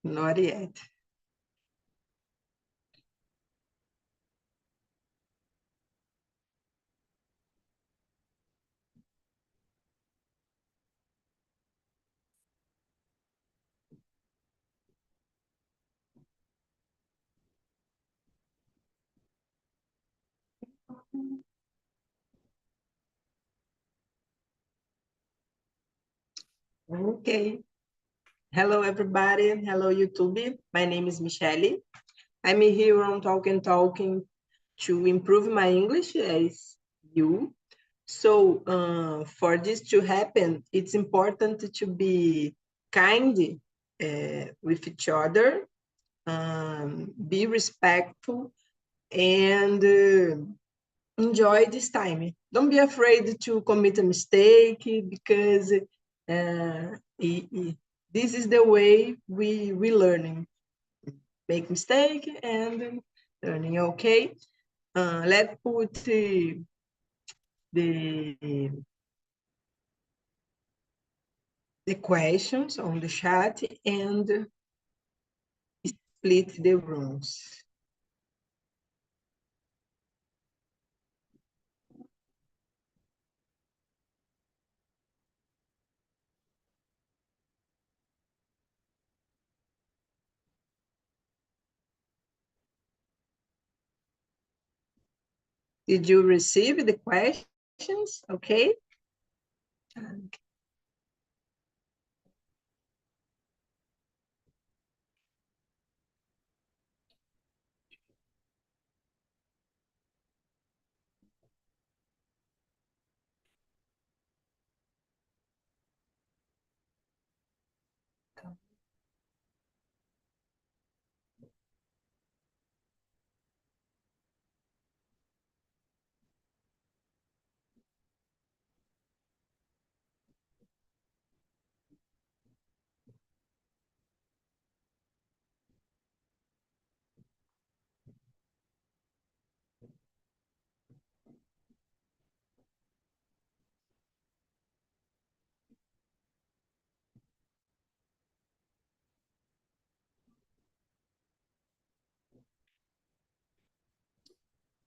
Not yet. Okay. Hello, everybody. Hello, YouTube. My name is Michelle. I'm here on Talking to improve my English as you. So for this to happen, it's important to be kind with each other, be respectful, and enjoy this time. Don't be afraid to commit a mistake because this is the way we learning. Make mistake and learning. Okay. Let's put the questions on the chat and split the rooms. Did you receive the questions? Okay.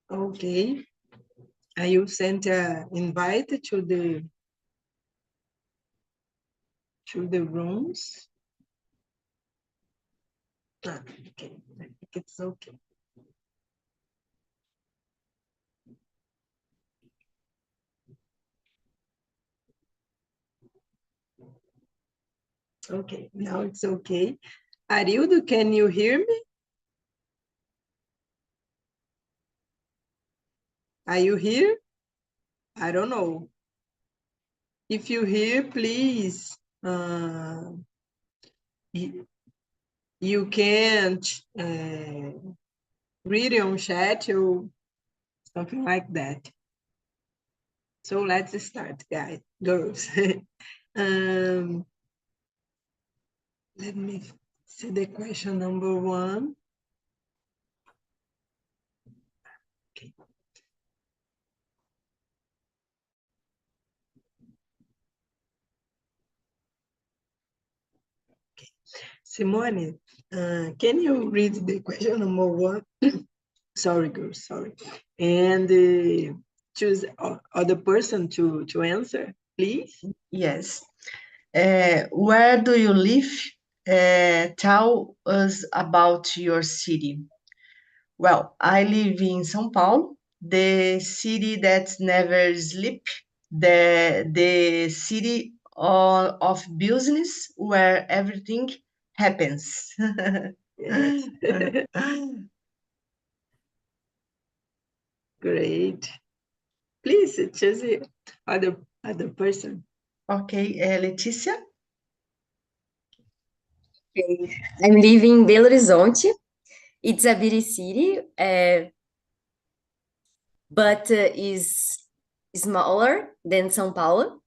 Okay. I will send an invite to the rooms. Okay, I think it's okay. Okay, now it's okay. Arildo, can you hear me? Are you here? I don't know. If you hear, please, you can read it on chat or something like that. So let's start, guys, girls. Let me see the question number 1. Okay. Okay. Simone, can you read the question number 1? Sorry, girls, sorry. And choose other person to answer, please. Yes. Where do you live? Tell us about your city. Well, I live in São Paulo, the city that never sleeps, the city of business where everything happens. Yes. Great. Please choose the other person. Okay, Letícia? Okay. I'm living in Belo Horizonte. It's a big city, but is smaller than São Paulo.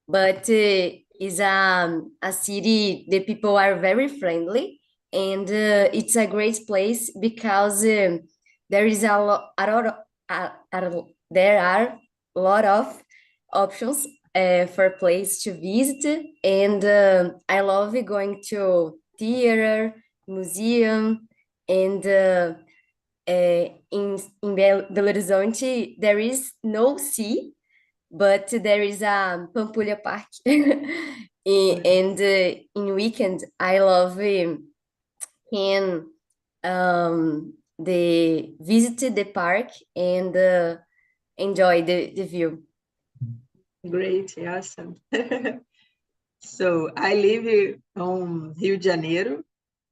But is a city, the people are very friendly, and it's a great place because there is there are a lot of options for place to visit, and I love going to theater, museum, and in Belo Horizonte there is no sea, but there is a Pampulha Park. And in weekend, I love can visit the park and enjoy the view. Great, awesome. So I live on Rio de Janeiro.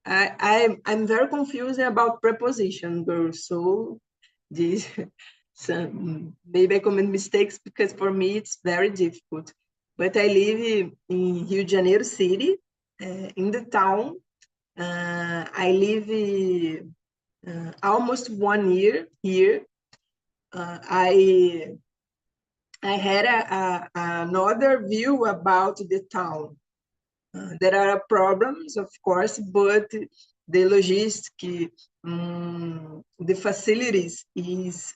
I'm very confused about preposition, girls. So this maybe I commit mistakes because for me it's very difficult. But I live in Rio de Janeiro city, in the town. I live almost 1 year here. I had another view about the town. There are problems, of course, but the logistic, the facilities is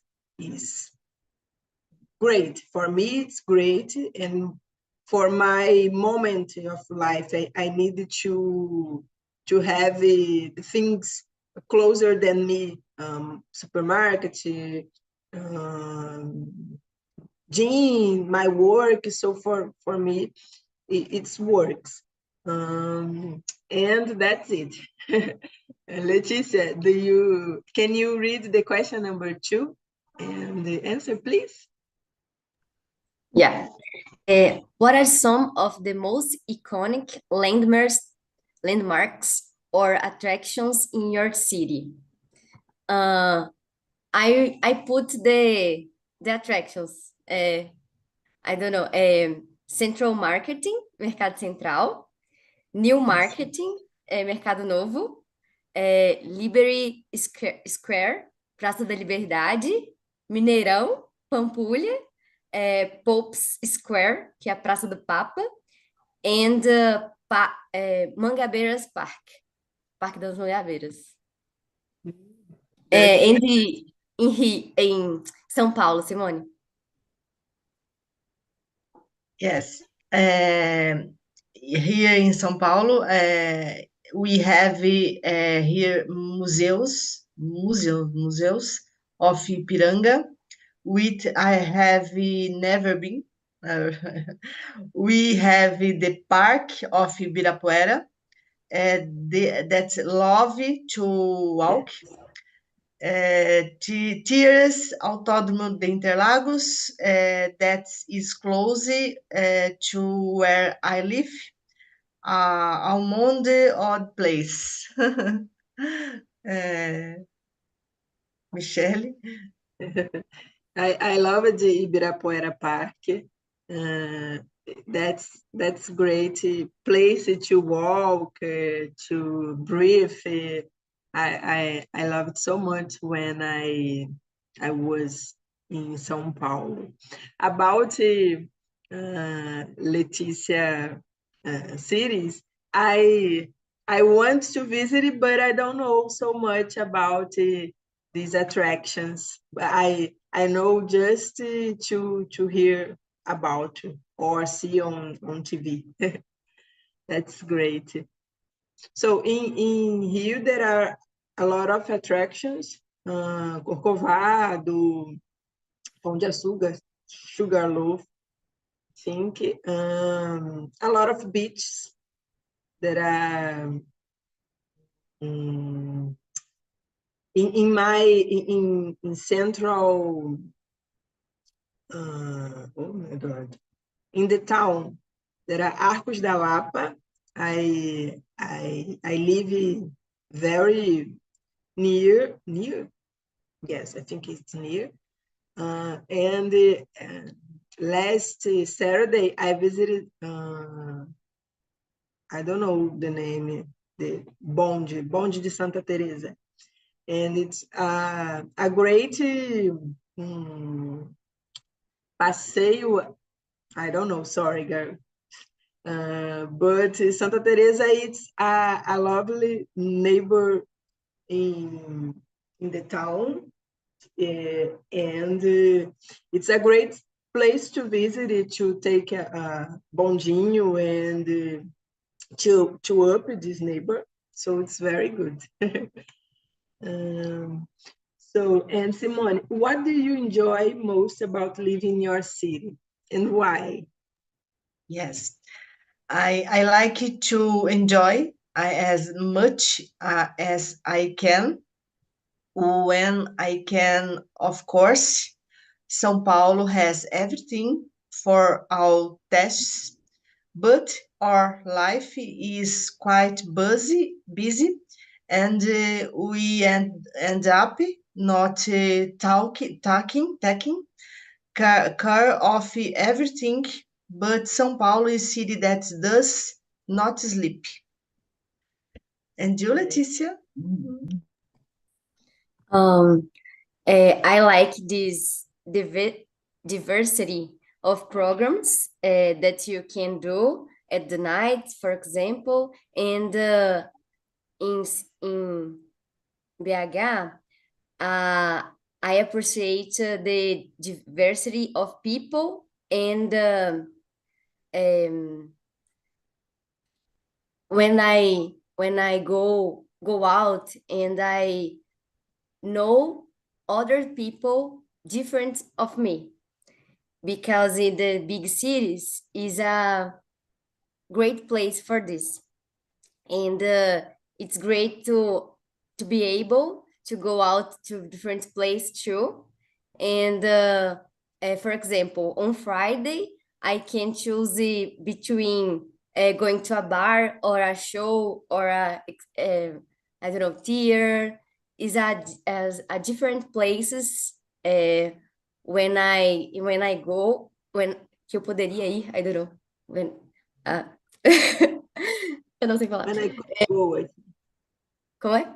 great. For me, it's great. And for my moment of life, I needed to have things closer than me, supermarket, gym, my work. So for me, it works. And that's it. Leticia, can you read the question number 2 and the answer, please? Yeah. What are some of the most iconic landmarks or attractions in your city? I put the attractions. I don't know. Central Marketing, Mercado Central. New Marketing, Mercado Novo. Liberty Square, Praça da Liberdade. Mineirão, Pampulha. Pope's Square, que é a Praça do Papa. And Mangabeiras Park, Parque das Mangabeiras. And em São Paulo, Simone? Yes. Here in São Paulo, we have here museus of Ipiranga, which I have never been. We have the Park of Ibirapuera, that's lovely to walk. Tiers Autódromo de Interlagos, that is close to where I live. Almond odd place. Michele? I love the Ibirapuera Park. That's great place to walk, to breathe. I love it so much when I was in São Paulo. About Leticia cities, I want to visit it, but I don't know so much about these attractions. I know just to hear about or see on TV. That's great. So in Rio, there are a lot of attractions. Corcovado, Pão de Açúcar, Sugarloaf, I think. A lot of beaches that are in central, oh my God, in the town, there are Arcos da Lapa. I live very near, yes, I think it's near. And last Saturday, I visited, I don't know the name, the Bonde de Santa Teresa. And it's a great passeio. I don't know, sorry, girl. But Santa Teresa, it's a lovely neighbor in the town. And it's a great place to visit, to take a bondinho and to up this neighbor. So it's very good. And Simone, what do you enjoy most about living in your city and why? Yes, I like it to enjoy as much as I can when I can, of course. São Paulo has everything for our tests, but our life is quite busy, and we end up not taking care of everything. But São Paulo is a city that does not sleep. And you, Leticia? I like this diversity of programs that you can do at the night, for example, and in BH, I appreciate the diversity of people and when I go out and I know other people different of me, because in the big cities is a great place for this, and it's great to be able to go out to different place too. And for example, on Friday I can choose between going to a bar or a show or I don't know, theater. Is as a different places when I go, when que eu poderia ir, I don't know, when eu não sei falar. When I could go, Como é?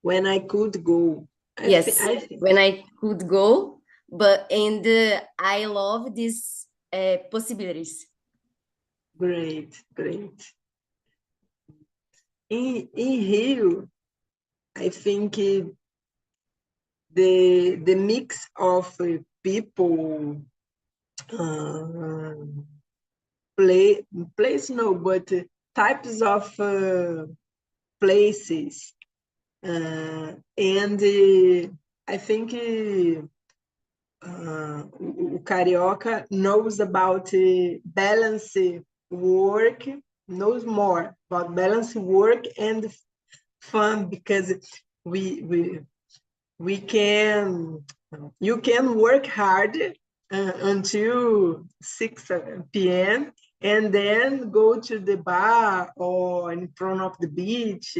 when I could go. Yes, I think. when I could go, and I love these possibilities. Great. In Rio, I think the mix of people, but types of places, and I think o carioca knows about balance work, knows more about balance work and fun, because we can, you can work hard until 6 p.m. and then go to the bar or in front of the beach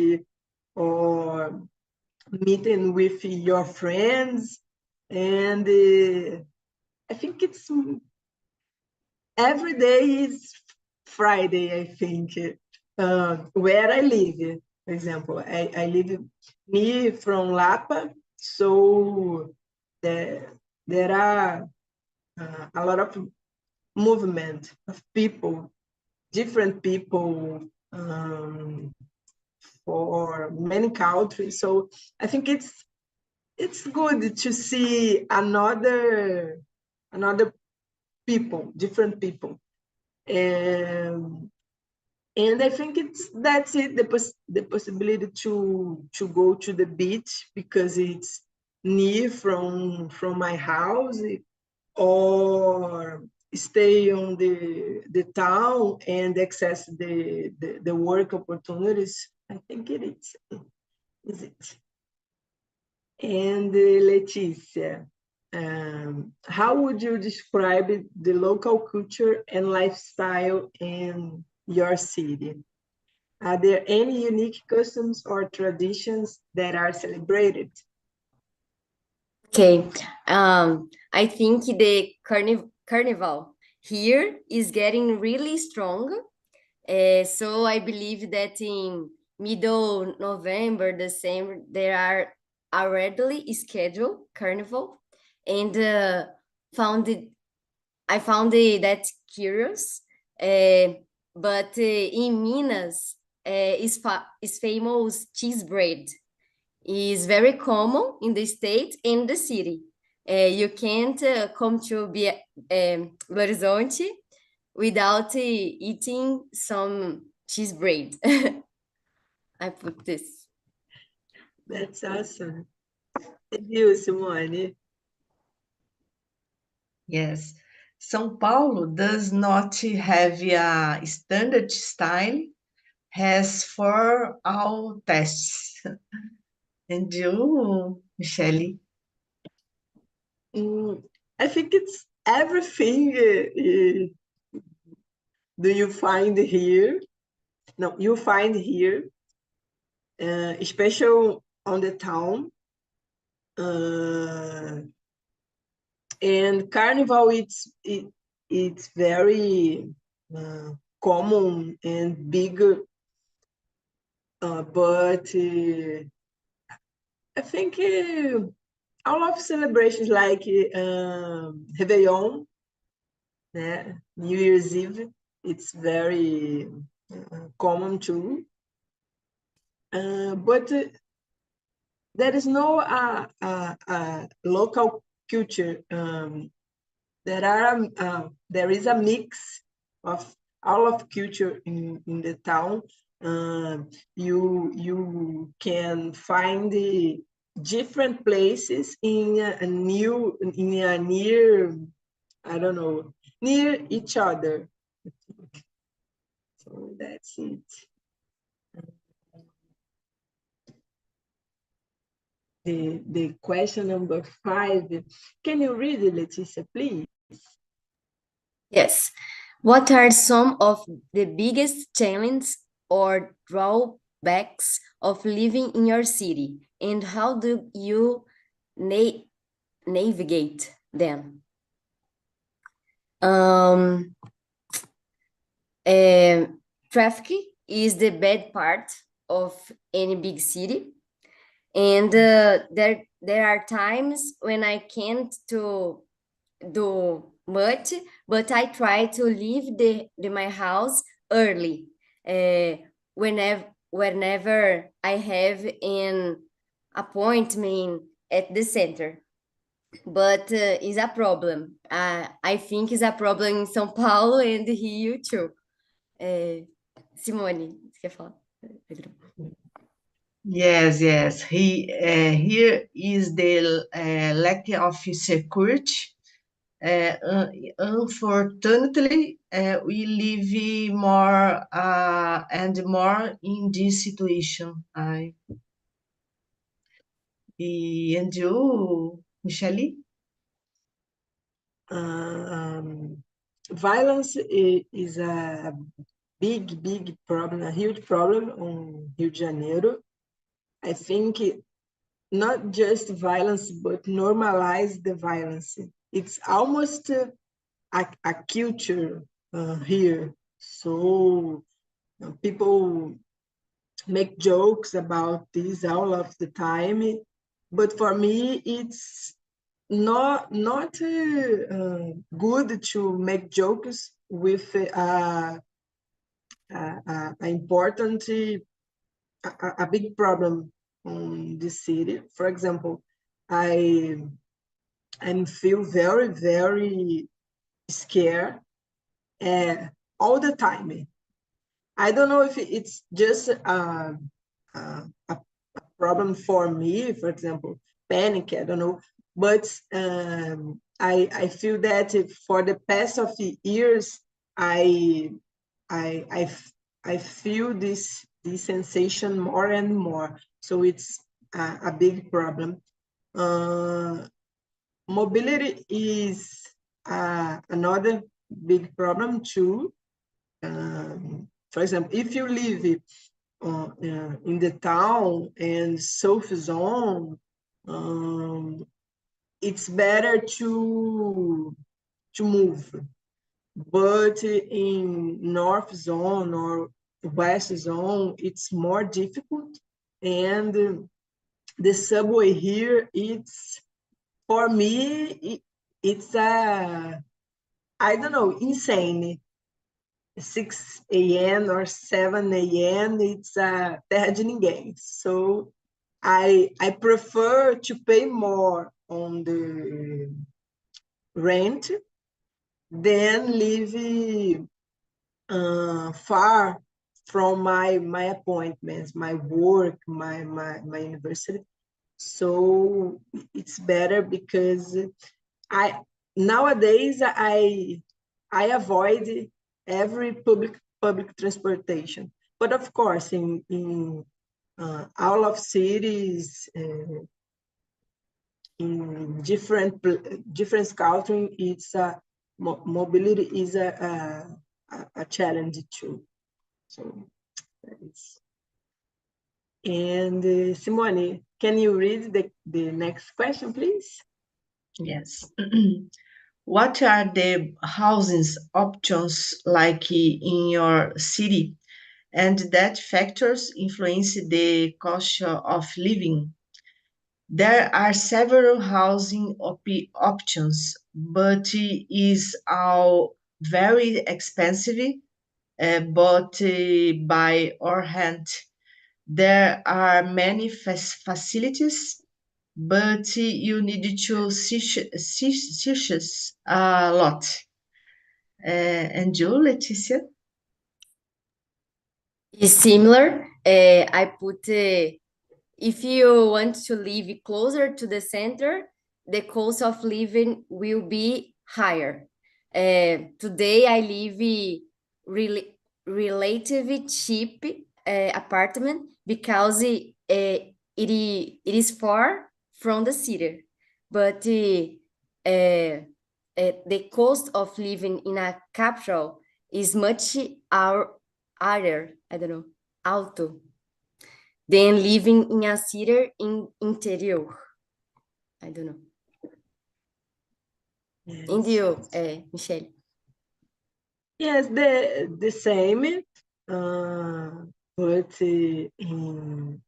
or meeting with your friends. And I think it's every day is Friday, I think, where I live. For example, I live near from Lapa, so there are a lot of movement of people, different people, for many countries. So I think it's good to see another people, different people. And I think that's it, the possibility to go to the beach because it's near from my house, or stay on the town and access the work opportunities. I think it is it. And Leticia, how would you describe the local culture and lifestyle in your city? Are there any unique customs or traditions that are celebrated? Okay, I think the carnival here is getting really strong. So I believe that in middle November, December, there are already scheduled carnival, and I found that curious. But in Minas, is famous cheese bread. Is very common in the state and the city. You can't come to Belo Horizonte without eating some cheese bread. I put this. That's awesome. And you, Simone? Yes. São Paulo does not have a standard style, has for all tests. And you, Michele? I think it's everything do you find here? No, you find here, especially on the town. And Carnival, it's very common and big, but I think all of celebrations like Réveillon, New Year's Eve, it's very common too. But there is no local culture. There is a mix of all of culture in the town. You can find the different places in a near, I don't know, near each other. So that's it. The question number 5. Can you read it, Leticia, please? Yes. What are some of the biggest challenges or drawbacks of living in your city, and how do you navigate them? Traffic is the bad part of any big city, and there are times when I can't to do much, but I try to leave my house early, whenever I have an appointment at the center. But it's a problem. I think it's a problem in São Paulo and Rio too. Simone, você quer falar? Pedro? Yes, yes. Here is the lack of security. Unfortunately, we live more and more in this situation. And you, Michele? Violence is a big problem, a huge problem on Rio de Janeiro. I think not just violence, but normalize the violence. It's almost a culture here. So people make jokes about this all of the time. But for me, it's not good to make jokes with important, a big problem in the city. For example, I feel very scared all the time. I don't know if it's just a problem for me, for example, panic, I don't know. But I feel that for the past of the years, I feel this sensation more and more. So it's a big problem. Mobility is another big problem too. For example, if you live in the town and south zone, it's better to move. But in north zone or west zone, it's more difficult. And the subway here, it's, for me, it's I don't know, insane. 6 a.m. or 7 a.m., it's terra de ninguém. So I prefer to pay more on the rent than live far from my appointments, my work, my university. So it's better because nowadays I avoid every public transportation. But of course, in all of cities, in different countries, it's mobility is a challenge too. So it's, and Simone, can you read the next question, please? Yes. What are the housing options like in your city, and that factors influence the cost of living? There are several housing options, but it is all very expensive. But by our hand, there are many facilities, but you need to search a lot. And you, Leticia? Is similar. I put if you want to live closer to the center, the cost of living will be higher. Today I live really relatively cheap apartment because it is far from the city, but the cost of living in a capital is much higher. I don't know, alto than living in a city in interior. I don't know. Yes. And you, Michelle? Yes, the same, but in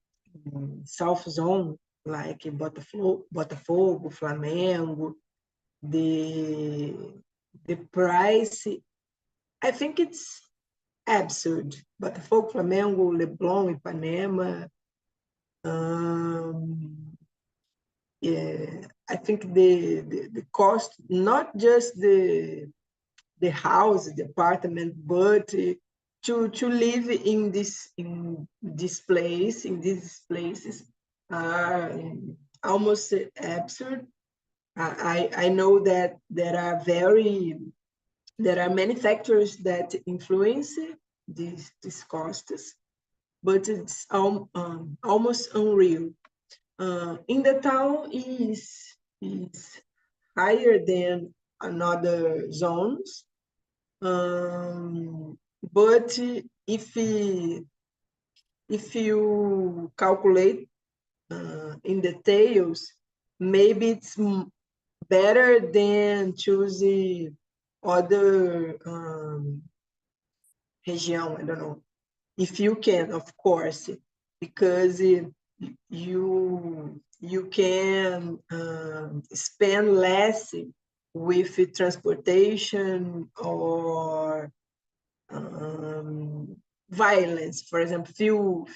South Zone, like Botafogo, Flamengo, the price, I think it's absurd. Botafogo, Flamengo, Leblon, Ipanema. Yeah, I think the cost, not just the house, the apartment, but to live in this place, in these places, are almost absurd. I know that there are many factors that influence these costs, but it's almost unreal. In the town is higher than another zones, but if you calculate in details, maybe it's better than choosing other region. I don't know, if you can, of course, because you can spend less with transportation or violence, for example, feel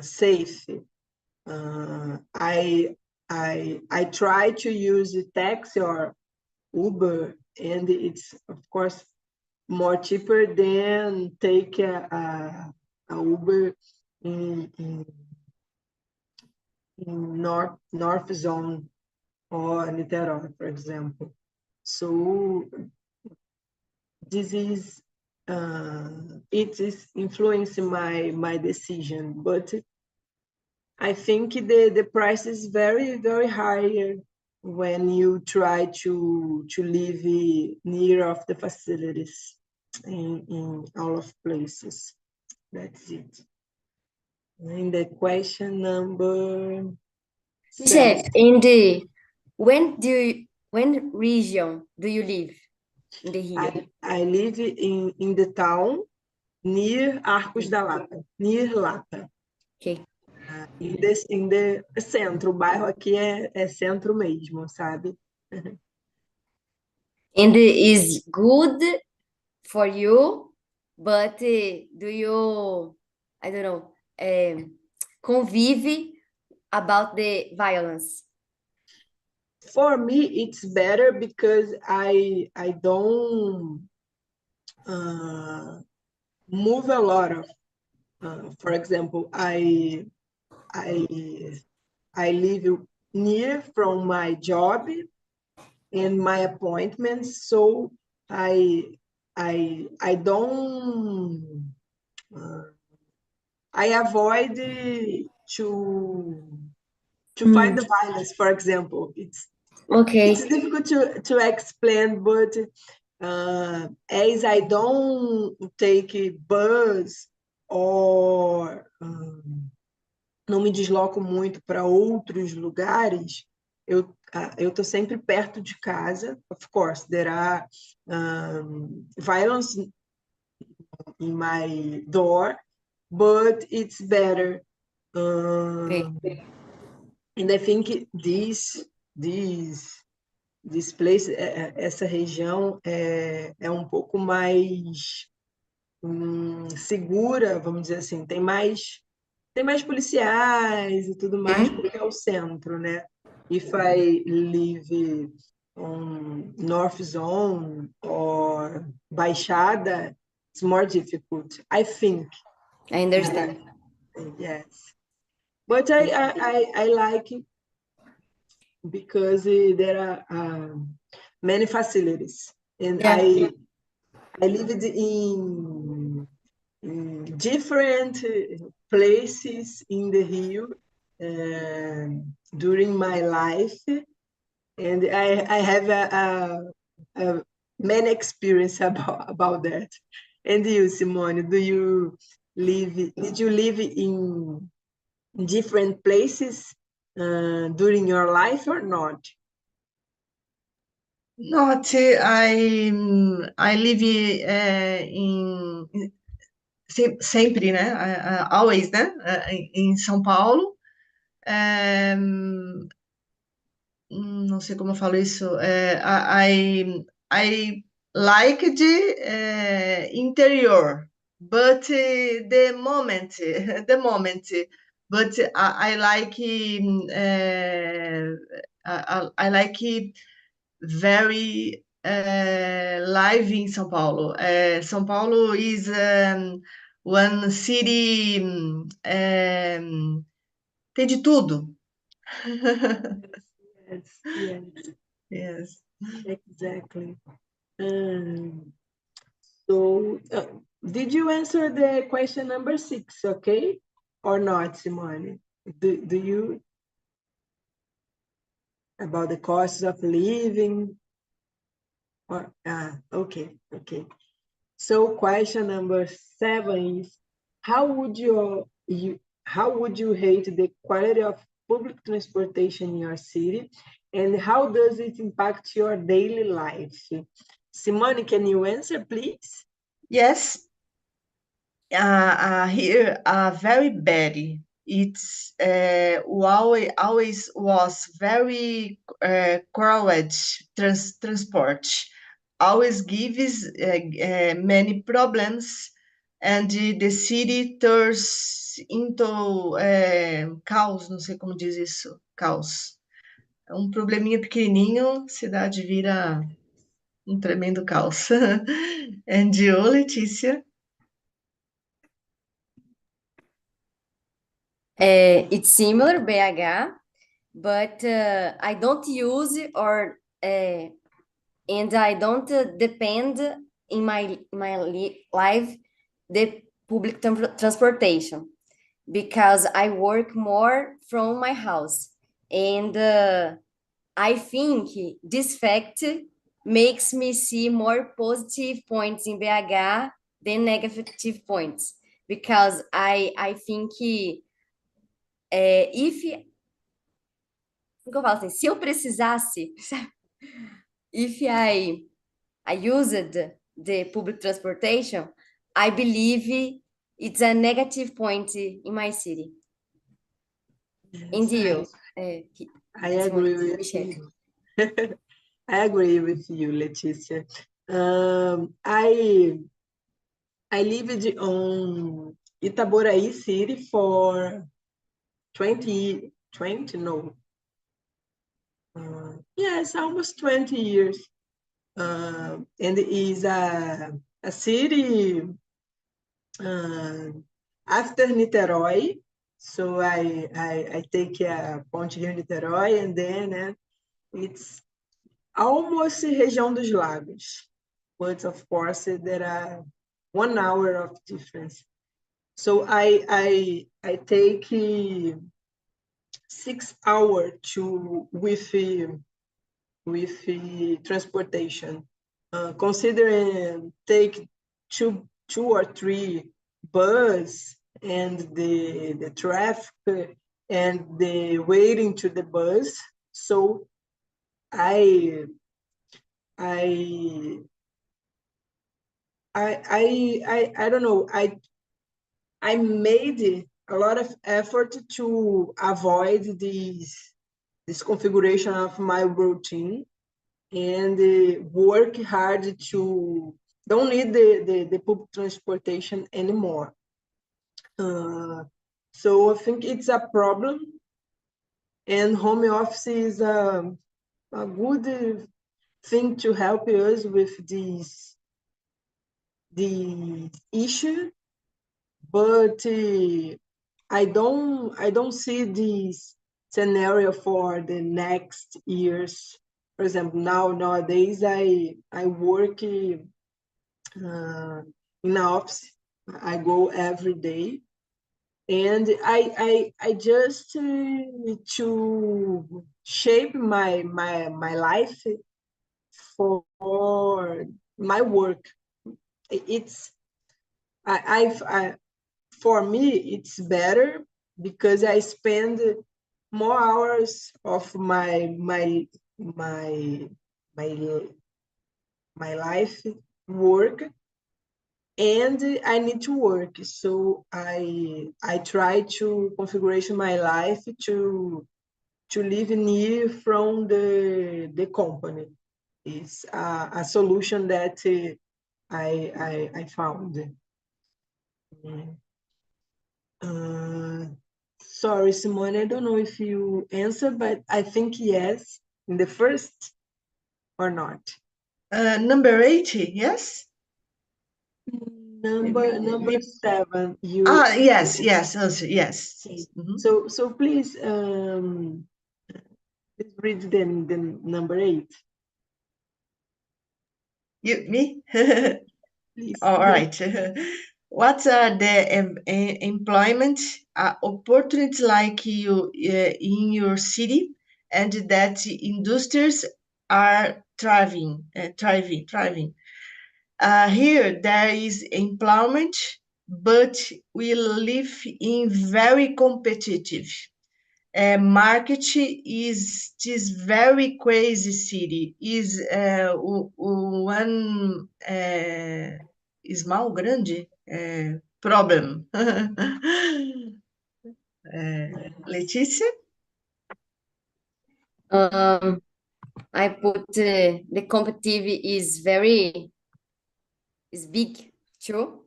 safe. I try to use a taxi or Uber, and it's of course more cheaper than take a Uber in North Zone or Niterói, for example. So this is it is influencing my decision, but I think the price is very higher when you try to live near of the facilities in all of places. That's it. In the question number Michelle, 7. in the when region do you live in the Rio? I live in the town near Arcos da Lapa, near Lapa. Okay. In the centro, o bairro aqui é centro mesmo, sabe? And is good for you, but do you, I don't know, convive about the violence? For me, it's better because I don't move a lot of. For example, I live near from my job and my appointments, so I don't I avoid to fight the violence. For example, it's Okay. difficult to explain, but as I don't take bus or não me desloco muito para outros lugares, eu tô sempre perto de casa. Of course, there are violence in my door, but it's better. Okay. And I think this place, essa região é um pouco mais segura, vamos dizer assim, tem mais policiais e tudo mais, porque é o centro, né? If I live on North Zone or Baixada, it's more difficult, I think. I understand. Yes. But I like it because there are many facilities. And Yeah. I lived in different places in the Rio during my life, and I have a many experience about that. And you, Simone, did you live in different places during your life or not? Not, I live sempre, né? Always, né? Em São Paulo. Não sei como eu falo isso. I like the interior, but the moment, but I like I like very live in São Paulo. São Paulo is one city, tem de tudo. Yes, Yes. exactly. So, did you answer the question number 6, okay? Or not, Simone? Do you, about the costs of living? Or, okay. So, question number 7 is, how would you rate the quality of public transportation in your city, and how does it impact your daily life? Simone, can you answer, please? Yes. Here, very bad. It's always was very crowded transport. Always gives many problems, and the city turns into caos. Não sei como diz isso, caos. É um probleminha pequenininho, cidade vira um tremendo caos. And you, Letícia? It's similar, BH, but I don't use and I don't depend in my life the public transportation, because I work more from my house, and I think this fact makes me see more positive points in BH than negative points, because I think if como eu falo assim, se eu precisasse, if I used the public transportation, I believe it's a negative point in my city. And you? I agree with you. I agree with you, Letícia. I lived on Itaboraí City for 20, no. Yes, almost 20 years. And it is a city After Niterói, so I take a Ponte Rio-Niterói, and then it's almost região dos lagos, but of course there are 1 hour of difference. So I take 6 hours to with transportation. Considering take two or three bus and the traffic and the waiting to the bus. So I don't know. I made a lot of effort to avoid this configuration of my routine and work hard to don't need the public transportation anymore. So I think it's a problem, and home office is a good thing to help us with the issue, but I don't see this scenario for the next years. For example, nowadays I work in an office. I go every day, and I just to shape my life for my work. It's I for me it's better because I spend more hours of my my life work, and I need to work. So I try to configuration my life to live near from the company. It's a solution that I found. Sorry, Simone, I don't know if you answer, but I think yes, in the first or not. Number 80, yes? Number 7. Yes. Mhm. So please read the number 8. Me? Please. All right. What are the employment opportunities like you in your city, and that industries are thriving? Here there is employment, but we live in very competitive. Market is this very crazy city. Is one small grande problem. Letícia? I put the competitive is big too,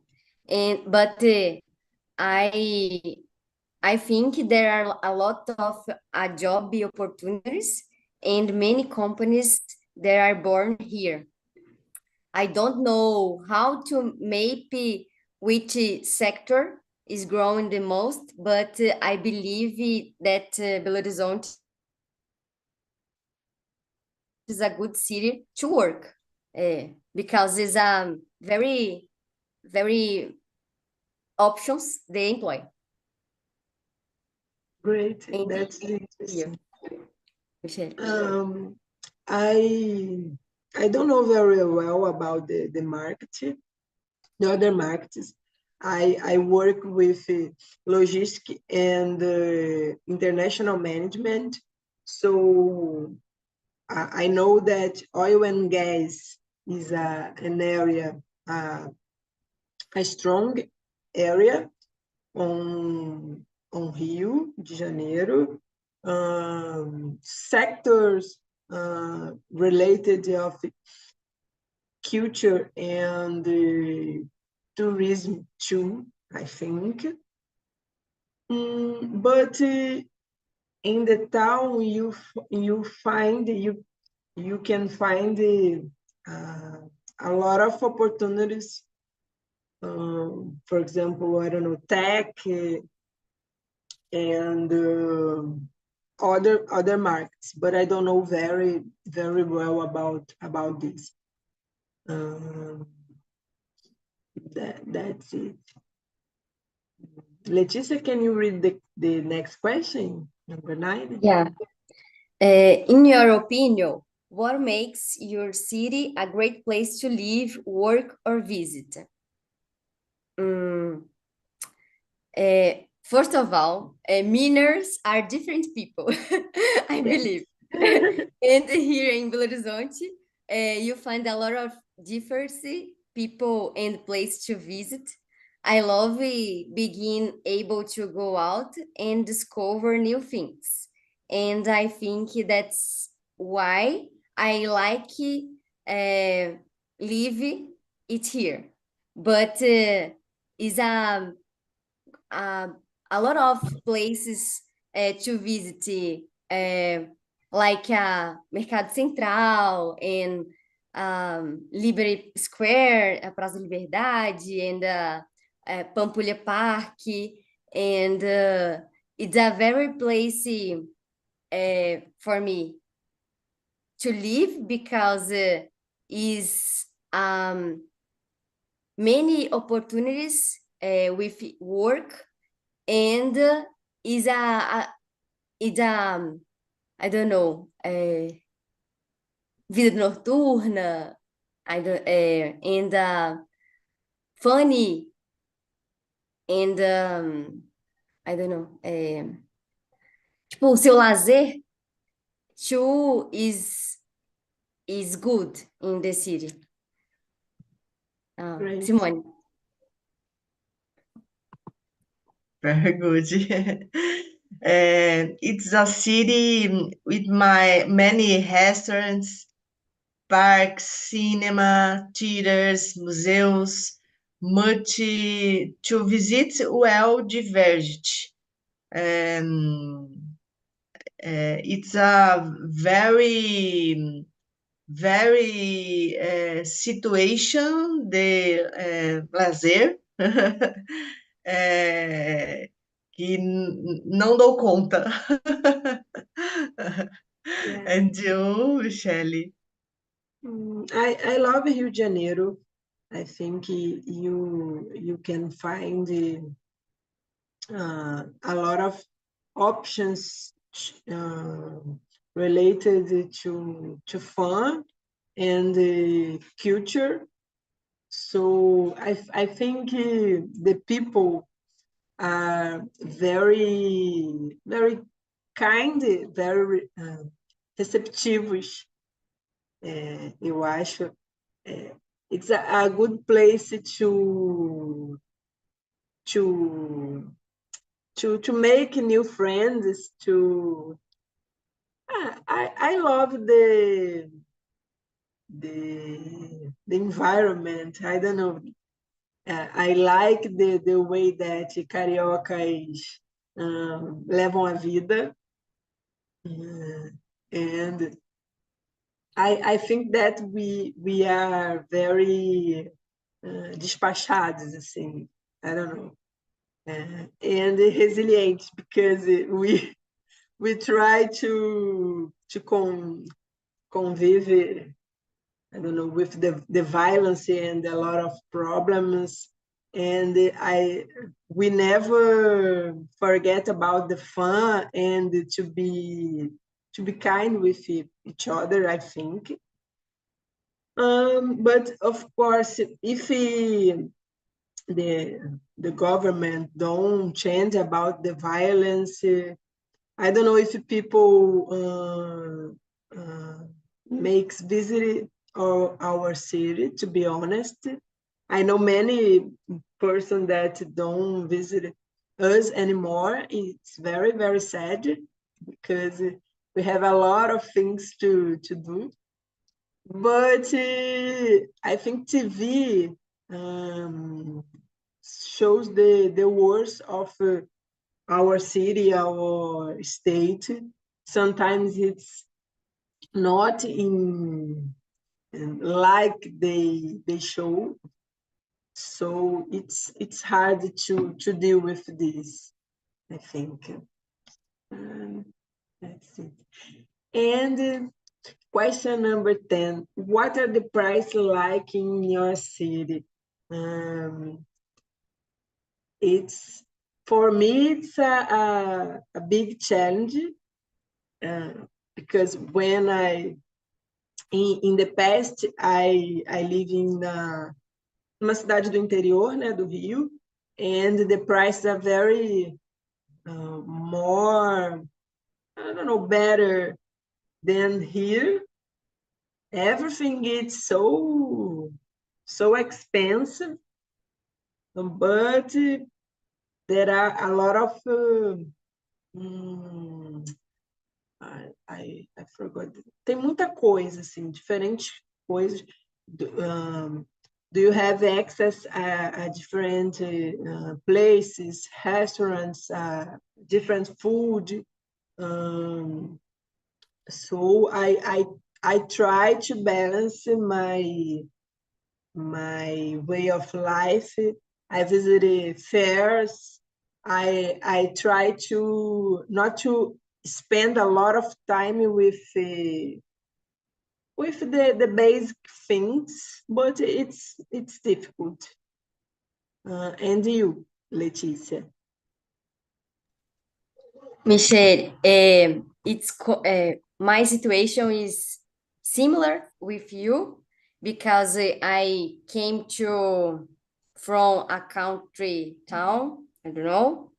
but I think there are a lot of job opportunities and many companies that are born here. I don't know how to map which sector is growing the most, but I believe that Belo Horizonte is a good city to work because it's a very, very options they employ. Great, And that's interesting. Michelle. I don't know very well about the market, the other markets. I work with logistics and international management. So I know that oil and gas is an area, a strong area on Rio de Janeiro. Sectors related of culture and tourism too, I think. But in the town, you can find a lot of opportunities For example, I don't know, tech and other markets, but I don't know very well about this. That's it. Leticia, can you read the next question, number 9? Yeah. In your opinion, what makes your city a great place to live, work, or visit? First of all, Miners are different people, I believe. And here in Belo Horizonte, you find a lot of diversity, people and place to visit. I love being able to go out and discover new things. And I think that's why I like live it here. But is a lot of places to visit, like Mercado Central and Liberty Square, a Praça da Liberdade, and Pampulha Park, and it's a very place for me to live because is many opportunities with work, and is it's I don't know, vida noturna, I don't, and funny, and I don't know, tipo, o seu lazer too is good in the city. Great. Simone. Very good. And it's a city with many restaurants, parks, cinema, theaters, museums, much to visit, well diverged. It's a very situation de lazer que não dou conta. Yeah. And you, Michele? I love Rio de Janeiro. I think you can find a lot of options related to fun and culture. So I think the people are very kind, very receptivos. Eu acho. It's a good place to make new friends. I love the environment. I don't know. I like the way that cariocas levam a vida, and I think that we are very despachados, assim. I don't know, and resilient, because we try to convive, I don't know, with the violence and a lot of problems, and we never forget about the fun and to be kind with each other, I think. But of course, if the government don't change about the violence, I don't know if people makes visit our city, to be honest. I know many person that don't visit us anymore. It's very sad, because we have a lot of things to do. But I think TV shows the worst of our city, our state. Sometimes it's not in like they show. So it's hard to deal with this, I think. That's it. And question number 10, what are the prices like in your city? It's, for me, it's a big challenge, because when in the past, I live in uma cidade do interior, né, do Rio, and the prices are very more, I don't know, better than here. Everything is so expensive, but there are a lot of I forgot. Tem muita coisa, assim, diferentes coisas. Do you have access at different places, restaurants, different food? So I try to balance my way of life. I visited fairs. I try to not to spend a lot of time with the basic things, but it's difficult. And you, Leticia? Michelle, my situation is similar with you because I came from a country town, I don't know,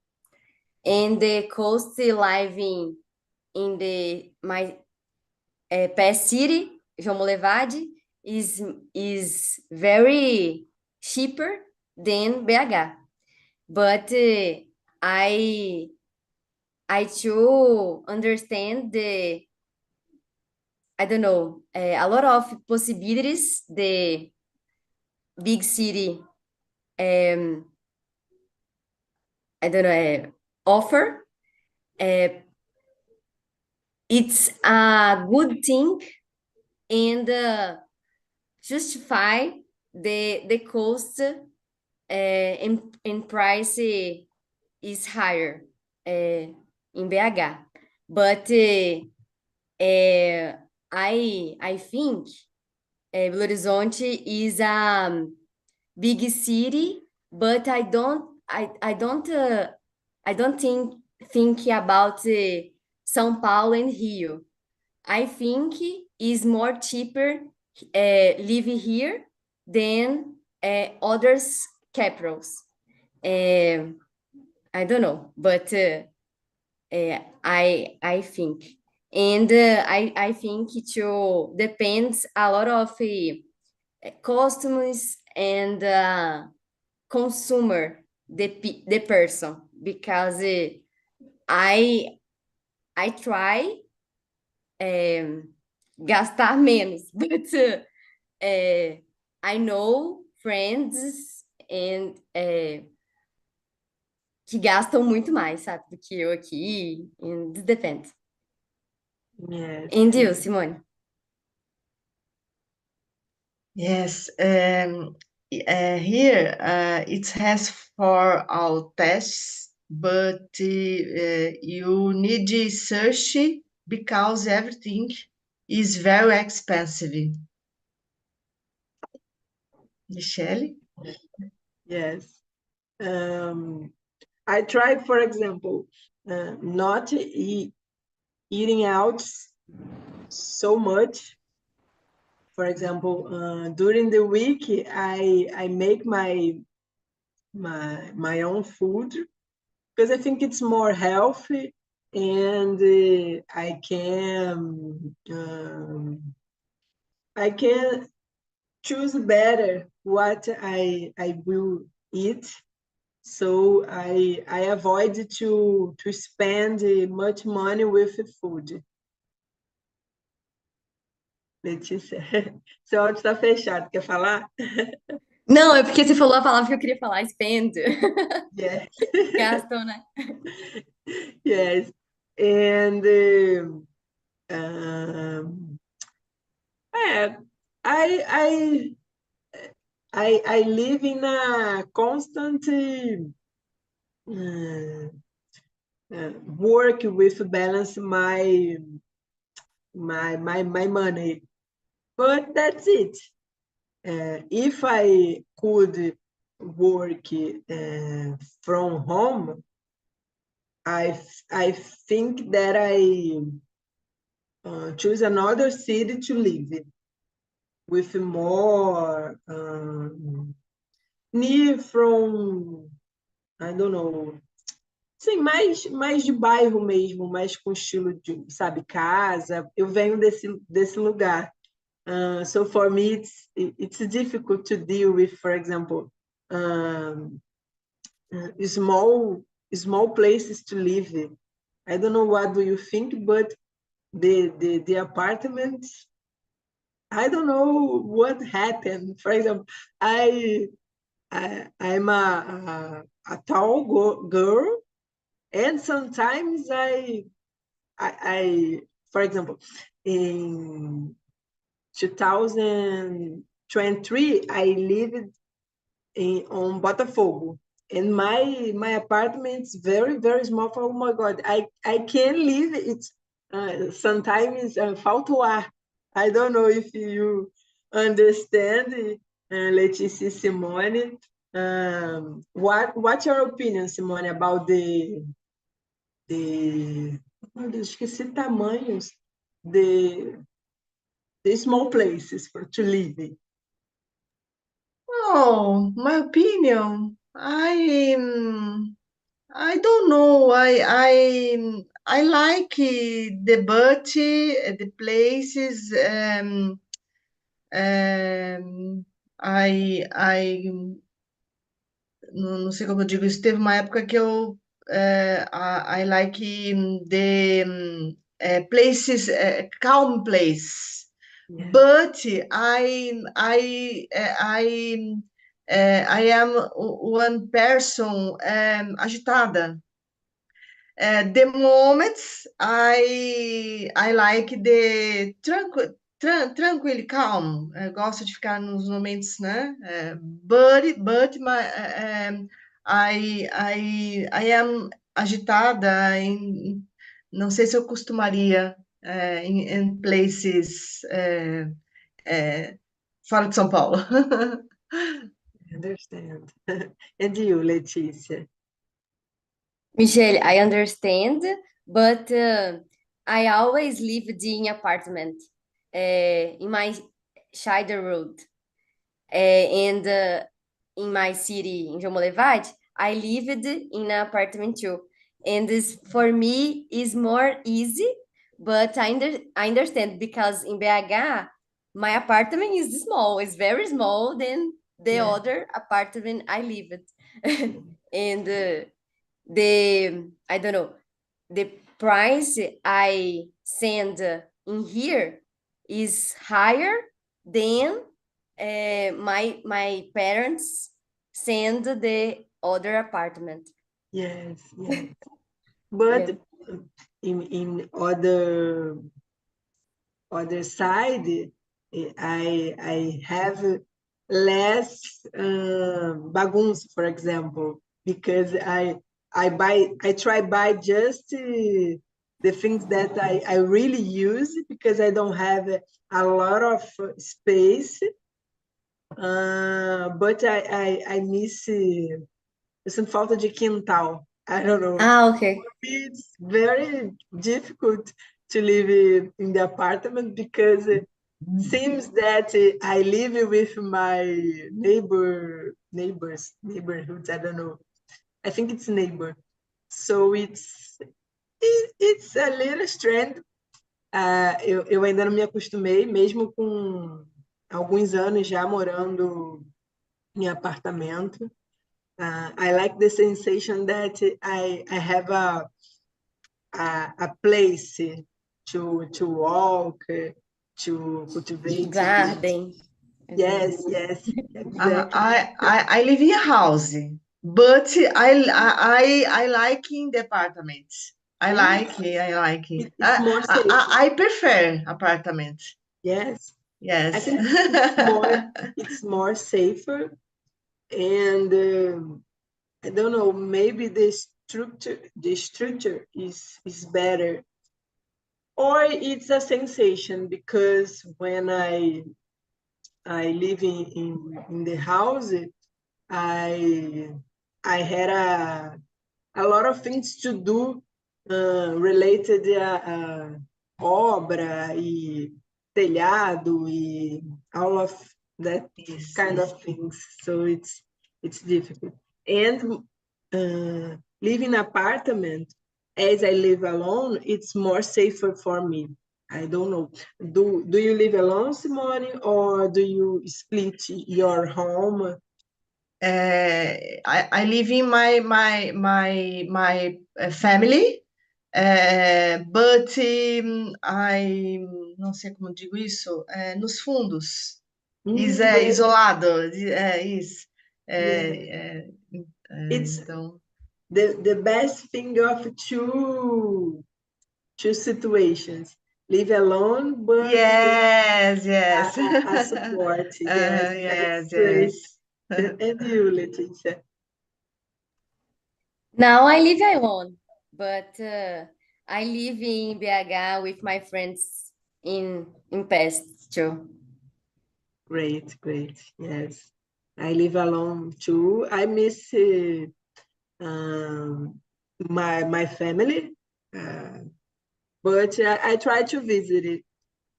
and the cost living in my past city, João Molevade, is very cheaper than BH. But I to understand I don't know, a lot of possibilities the big city, I don't know, offer. It's a good thing and justify the cost in price is higher in BH. But I think Belo Horizonte is a big city, but I don't think about São Paulo and Rio. I think it's more cheaper living here than other capitals. I don't know, but I think, and I think it depends a lot of customers and consumer the person, because I try gastar menos, but I know friends and que gastam muito mais, sabe, do que eu aqui, and it depends. Yes. And you, Simone? Yes, here it has for all tests, but you need to search because everything is very expensive. Michelle? Yes. I tried, for example, not eating out so much. For example, during the week, I make my own food because I think it's more healthy, and I can choose better what I will eat. So I avoid to spend much money with food. Letícia, seu áudio está fechado, quer falar? Não, é porque você falou a palavra que eu queria falar, spend. Yes. Gastam, né? Yes. And um, I I live in a constant work with balance my money, but that's it. If I could work from home, I think that I choose another city to live in, with more near from, I don't know, sim, mais de bairro mesmo, mais com estilo de, sabe, casa. Eu venho desse lugar. So for me, it's difficult to deal with, for example, small places to live in. I don't know what do you think, but the apartments, I don't know what happened. For example, I'm a tall girl, and sometimes for example, in 2023, I lived on Botafogo, and my apartment is very, very small. Oh my God, I can't live it. Sometimes falta o ar. I don't know if you understand, Letícia, Simone. What's your opinion, Simone, about meu Deus, esqueci tamanhos the small places to live in? Oh, my opinion. I don't know. I like the beauty, the places. I não sei como eu digo isso. Teve uma época que I like places, calm place. Yeah. But I am one person agitada. The moments I like the tranquilo, calm. Eu gosto de ficar nos momentos, né? But I am agitada não sei se eu costumaria em places fora de São Paulo. I understand. And you, Letícia? Michelle, I understand, but I always lived in apartment in my childhood. And in my city, in João Molevade, I lived in an apartment too. And this, for me, is more easy, but I understand because in BH, my apartment is small. It's very small than the Yeah. other apartment I lived. And the I don't know, the price I send in here is higher than my parents send the other apartment. Yes, yes. But in other side, I have less bagunça, for example, because I try buy just the things that I really use, because I don't have a lot of space. But I miss. Eu sinto falta de quintal. I don't know. Okay. It's very difficult to live in the apartment, because it seems that I live with my neighborhoods. I don't know. I think it's neighbor. So it's a little strange. Eu ainda não me acostumei, mesmo com alguns anos já morando em apartamento. I like the sensation that I have a place to walk, to cultivate. Garden. Yes, exactly. I live in a house, but I like in the apartment. I like. It's more safe. I prefer apartment. Yes, Yes. I think it's more safer, and I don't know, maybe the structure is better, or it's a sensation because when I live in the house, I I had a lot of things to do related a obra e telhado e all of that Yes, kind yes. of things. So it's difficult. And live in apartment, as I live alone, it's more safer for me. I don't know. Do you live alone, Simone, or do you split your home? I live in my family, but I não sei como digo isso, nos fundos, Great. isolado, isso. Yeah. It's Então, the best thing of two situations. Live alone, but with yes, yes. a support. Yes, Yes, that's great. yes. And you, Leticia? Now I live alone, but I live in BH with my friends in past too. Great, great. Yes, I live alone too. I miss um, my family, uh, but I try to visit it.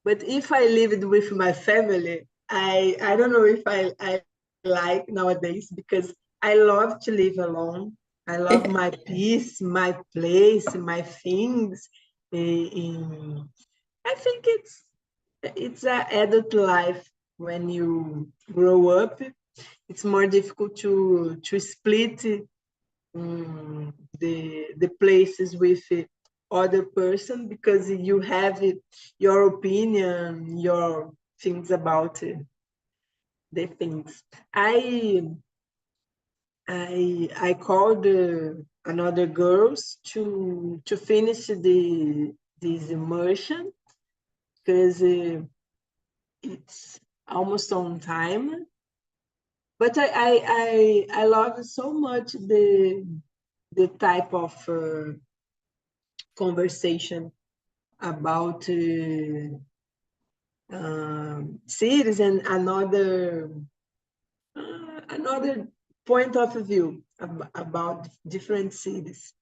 But if I lived with my family, I don't know if I like nowadays because I love to live alone. I love my peace, my place, my things. I think it's an adult life when you grow up. It's more difficult to split the places with other person because you have your opinion, your things about the things. I called another girls to finish this immersion because it's almost on time. But I love so much the type of conversation about cities and another point of view about different cities.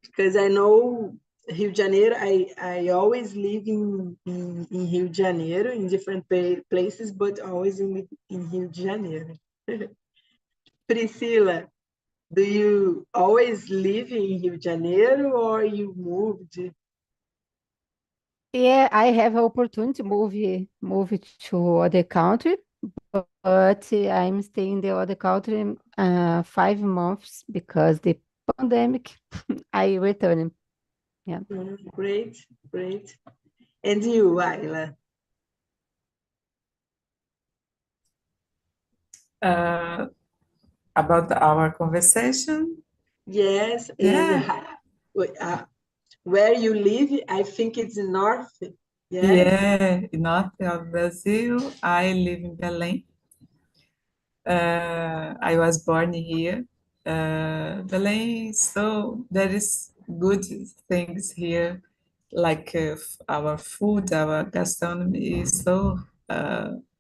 Because I know Rio de Janeiro, I always live in Rio de Janeiro, in different places, but always in Rio de Janeiro. Priscila, do you always live in Rio de Janeiro or you moved? Yeah, I have opportunity to move to other country, but I'm staying in the other country 5 months because the pandemic. I return. Yeah. Great, great. And you, Ayla? About our conversation. Yes, and Yeah, where you live, I think it's north. Yes. yeah, in north of Brazil. I live in Belém. I was born here. Belém, so there is good things here, like our food, our gastronomy is so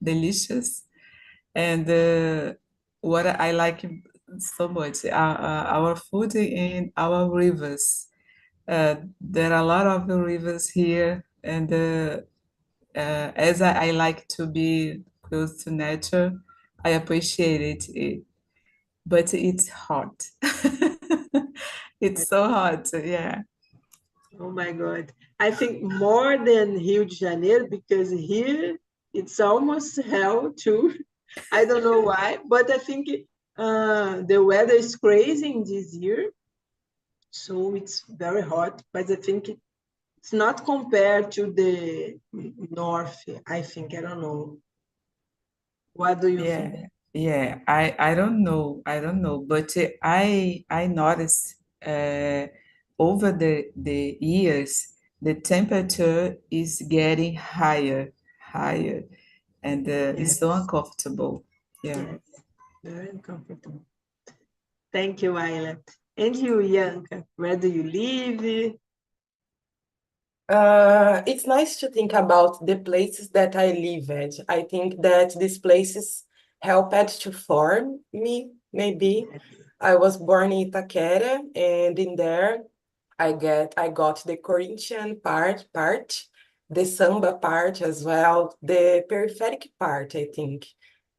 delicious. And what I like so much, our food and our rivers. There are a lot of rivers here, and as I like to be close to nature, I appreciate it. But it's hot. It's so hot, yeah. Oh my God. I think more than Rio de Janeiro because here it's almost hell too. I don't know why, but I think the weather is crazy in this year. So it's very hot, but I think it's not compared to the north, I think. I don't know. What do you think? Yeah, yeah. I don't know, but I noticed over the years the temperature is getting higher, higher. and it's so uncomfortable. Yeah. Yes, very uncomfortable. Thank you, Ayla. And you, Yanka, where do you live? It's nice to think about the places that I live at. I think that these places helped to form me, maybe. I was born in Itaquera, and in there I got the Corinthian part, the samba part as well, the peripheric part, I think.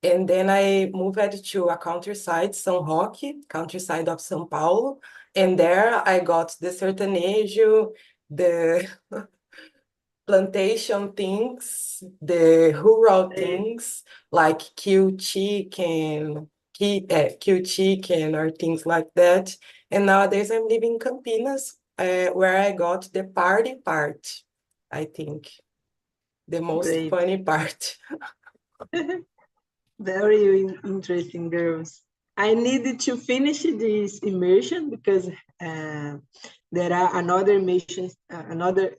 And then I moved to a countryside, São Roque, countryside of São Paulo, and there I got the sertanejo, the plantation things, the rural things like kill chicken or things like that. And nowadays I'm living in Campinas, where I got the party part, I think, the most Great. funny part. Very interesting, girls. I needed to finish this immersion because there are another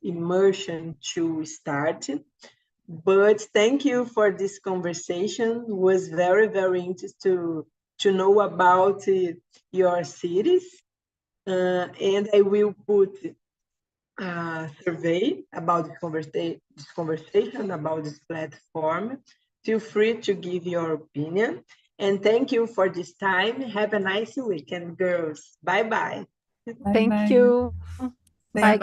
immersion to start. But thank you for this conversation. It was very, very interesting to know about your cities. And I will put a survey about this conversation, about this platform. Feel free to give your opinion. And thank you for this time. Have a nice weekend, girls. Bye-bye. Thank Bye-bye. you. Say Bye,